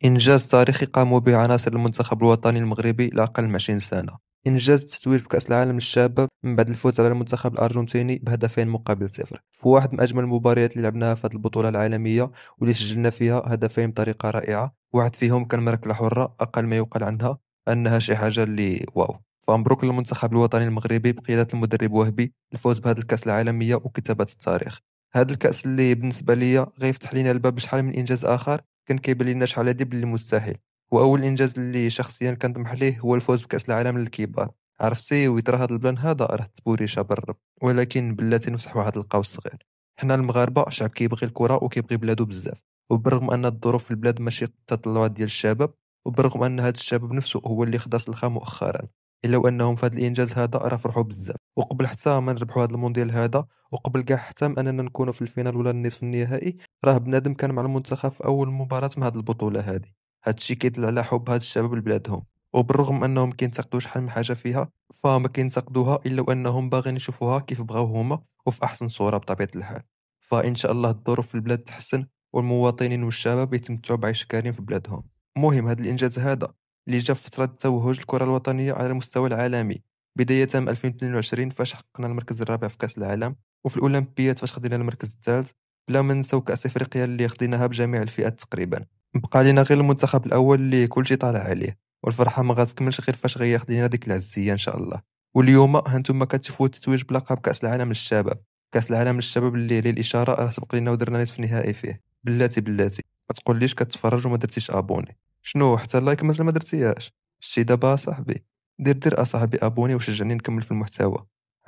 إنجاز تاريخي قاموا به عناصر المنتخب الوطني المغربي لأقل من 20 سنة. إنجاز التتويج بكأس العالم للشباب من بعد الفوز على المنتخب الأرجنتيني بهدفين مقابل صفر في واحد من أجمل المباريات اللي لعبناها في هذه البطولة العالمية، واللي سجلنا فيها هدفين بطريقة رائعة. واحد فيهم كان من ركلة حرة، أقل ما يقال عنها أنها شي حاجة اللي واو. فمبروك للمنتخب الوطني المغربي بقيادة المدرب وهبي الفوز بهذه الكأس العالمية وكتابة التاريخ. هذا الكأس اللي بالنسبة لي غيفتح لينا الباب لشحال من إنجاز آخر كان كيبان لينا شحال هادي باللي مستحيل. واول انجاز اللي شخصيا كنطمح ليه هو الفوز بكاس العالم للكبار. عرفتي ويترى هذا البلان هذا راه تبوريشا بالرب، ولكن بلاتي نفتح واحد القوس صغير. حنا المغاربه شعب كيبغي الكره وكيبغي بلادو بزاف، وبالرغم ان الظروف في البلاد ماشي التطلعات ديال الشباب، وبالرغم ان هذا الشباب نفسه هو اللي خدا سلخه مؤخرا، الا وانهم في هذا الانجاز هذا راه فرحوا بزاف. وقبل حتى ما نربحوا هذا المونديال هذا، وقبل كاع حتى ما اننا نكونوا في الفينال ولا النصف النهائي، راه بنادم كان مع المنتخب في اول مباراه من هذه البطوله هذه. هادشي كيدل على حب هاد الشباب لبلادهم، وبالرغم انهم كينتقدوا شحال من حاجه فيها، فما كينتقدوها الا وانهم باغيين يشوفوها كيف بغاو هما وفي احسن صوره بطبيعه الحال. فان شاء الله الظروف في البلاد تحسن، والمواطنين والشباب يتمتعوا بعيش كريم في بلادهم. المهم هذا الانجاز هذا اللي جا في فتره توهج الكره الوطنيه على المستوى العالمي، بدايه من 2022 فاش حققنا المركز الرابع في كاس العالم، وفي الاولمبياد فاش خدينا المركز الثالث، بلا ما نساو كاس افريقيا اللي خديناها بجميع الفئات تقريبا. بقى لينا غير المنتخب الاول اللي كلشي طالع عليه، والفرحه ما غاتكملش غير فاش غياخد لينا ديك العزيه ان شاء الله. واليوم هانتوما كتشوفوا التتويج بلقب كاس العالم للشباب. كاس العالم للشباب اللي للاشاره راه سبق لينا ودرنا نصف نهائي فيه. بلاتي ما تقوليش كتفرج وما درتيش ابوني. شنو حتى اللايك مازال ما درتيهاش؟ شتي دابا صاحبي، دير اصاحبي ابوني وشجعني نكمل في المحتوى.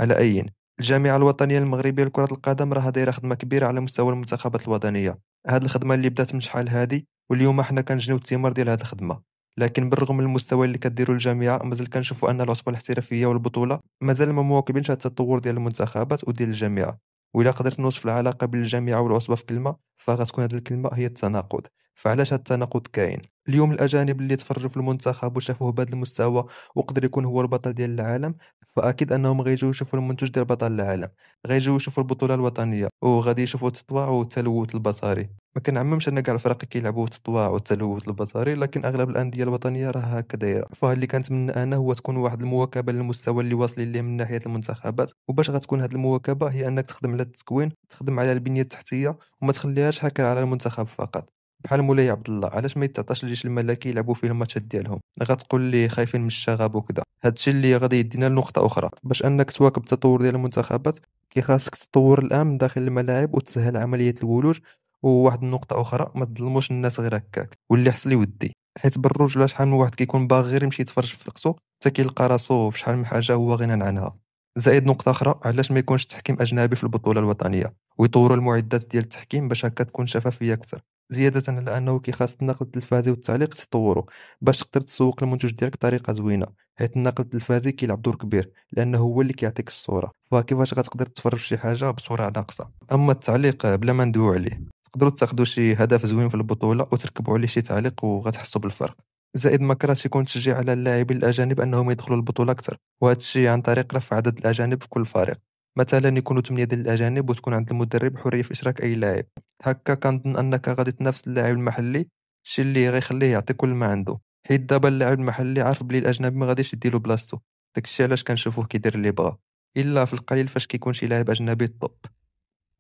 على اي، الجامعه الوطنيه المغربيه لكره القدم راه دايره خدمه كبيره على مستوى المنتخبات الوطنيه. هاد الخدمه اللي بدات من شحال هادي، واليوم حنا كنجنيو الثمار ديال هاد الخدمه. لكن بالرغم من المستوى اللي كديروا الجامعه، مازال كنشوفوا ان العصبه الاحترافيه والبطوله مازال ما مواكبينش هاد التطور ديال المنتخبات وديال الجامعه. وإلا قدرت نوصف العلاقه بين الجامعه والعصبه في كلمه، فغتكون هاد الكلمه هي التناقض. فعلاش هاد التناقض كاين؟ اليوم الاجانب اللي تفرجوا في المنتخب وشافوه بهذا المستوى وقدر يكون هو البطل ديال العالم، فاكيد انهم غيجيو يشوفوا المنتوج ديال بطل العالم، غيجيو يشوفوا البطوله الوطنيه وغادي يشوفوا التطوع والتلوث البصري. ما كنعممش ان كاع الفرق كيلعبوا التطوع والتلوث البصري، لكن اغلب الانديه الوطنيه راه هكا دايره. فاللي كنتمنى انا هو تكون واحد المواكبه للمستوى اللي واصلين ليه من ناحيه المنتخبات. وباش غتكون هذه المواكبه هي انك تخدم على التكوين، تخدم على البنيه التحتيه، وما تخليهاش حكر على المنتخب فقط. بحال مولاي عبد الله، علاش ما يتعطاش الجيش الملكي يلعبوا فيه الماتشات ديالهم؟ غتقول لي خايفين من الشغب وكذا. هادشي اللي غادي يدينا لنقطه اخرى. باش انك تواكب التطور ديال المنتخبات، كي خاصك تطور الامن داخل الملاعب وتسهل عمليه الولوج. وواحد النقطه اخرى، ما تظلموش الناس غير هكاك واللي حصل يودي. حيت بالرجوله شحال من واحد كيكون باغي غير يمشي يتفرج في فرقته، حتى كيلقى راسو في شحال من حاجه هو غنى عنها. زائد نقطه اخرى، علاش ما يكونش تحكيم اجنبي في البطوله الوطنيه، ويطوروا المعدات ديال التحكيم باش هكا تكون شفافيه اكثر. زيادة على أنه خاص النقل التلفازي والتعليق تطوروا باش تقدر تسوق المنتوج ديالك بطريقة زوينة. حيت النقل التلفازي كيلعب دور كبير، لأنه هو اللي كيعطيك الصورة، فكيفاش غتقدر تتفرج في شي حاجة بصورة ناقصة؟ أما التعليق بلا ما ندويو عليه، تقدروا تاخذوا شي هدف زوين في البطولة وتركبوا عليه شي تعليق وغتحسوا بالفرق. زائد ما كرهتش يكون تشجيع على اللاعبين الأجانب أنهم يدخلوا البطولة أكثر، وهذا الشيء عن طريق رفع عدد الأجانب في كل فريق. مثلا يكونوا 8 ديال الأجانب وتكون عند المدرب حرية في إشراك أي لاعب. هكا كنظن انك غادي تنافس اللاعب المحلي، الشيء اللي غيخليه يعطي كل ما عنده. حيت دابا اللاعب المحلي عارف بلي الاجنبي ما غاديش يديلو بلاصتو. داكشي علاش كنشوفوه كيدير اللي بغا، الا في القليل فاش كيكون شي لاعب اجنبي طوب.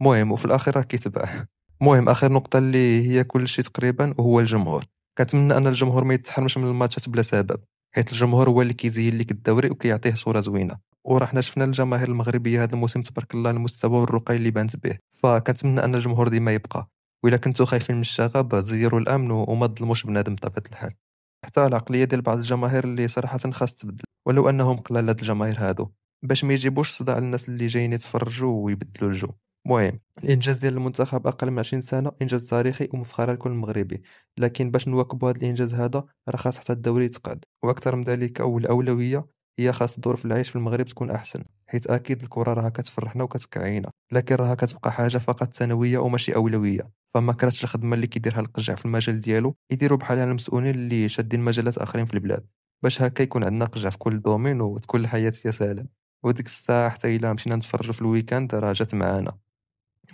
المهم وفي الاخير راه كيتباع. المهم اخر نقطه اللي هي كل شيء تقريبا، وهو الجمهور. كنتمنى ان الجمهور ما يتحرمش من الماتشات بلا سبب، حيت الجمهور هو اللي كيزين لك الدوري وكيعطيه صوره زوينه. وراه حنا شفنا الجماهير المغربيه هذا الموسم تبارك الله المستوى والرقي اللي بانت به، فكنتمنى ان الجمهور ديما يبقى. وإلا كنتو خايفين من الشغب زيروا الامن وما تظلموش بنادم بطبيعه الحال. حتى العقليه ديال بعض الجماهير اللي صراحه خاص تبدل، ولو انهم قلال هاد الجماهير هادو، باش ما يجيبوش صداع للناس اللي جايين يتفرجوا ويبدلوا الجو. المهم الانجاز ديال المنتخب اقل من 20 سنه انجاز تاريخي ومفخره لكل مغربي. لكن باش نواكبوا هذا الانجاز هذا راه خاص حتى الدوري يتقاد، واكثر من ذلك والاولويه هي خاص الظروف العيش في المغرب تكون احسن. حيت اكيد الكره راها كتفرحنا وكتكعينا، لكن راها كتبقى حاجه فقط ثانويه وماشي اولويه. فما كانتش الخدمه اللي كيديرها القجع في المجال ديالو يديروا بحالها المسؤولين اللي شادين مجالات اخرين في البلاد، باش هكا يكون عندنا قجع في كل دومين وتكون الحياه يا سلام. وديك الساعه حتى الا مشينا نتفرجوا في الويكاند راه جات معانا.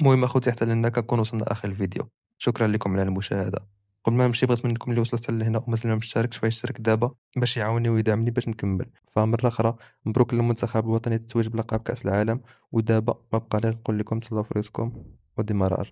المهم اخوتي، حتى لنا كنكون وصلنا اخر الفيديو. شكرا لكم على المشاهده. قبل ما نمشي بغيت منكم اللي وصل حتى لهنا ومازال ما مشتركش فيشترك دابا باش يعاوني ويدعمني باش نكمل. فمرة أخرى مبروك للمنتخب الوطني التتويج بلقب كأس العالم، ودابا ما بقى غير نقول لكم تهلاو في راسكم وديما راه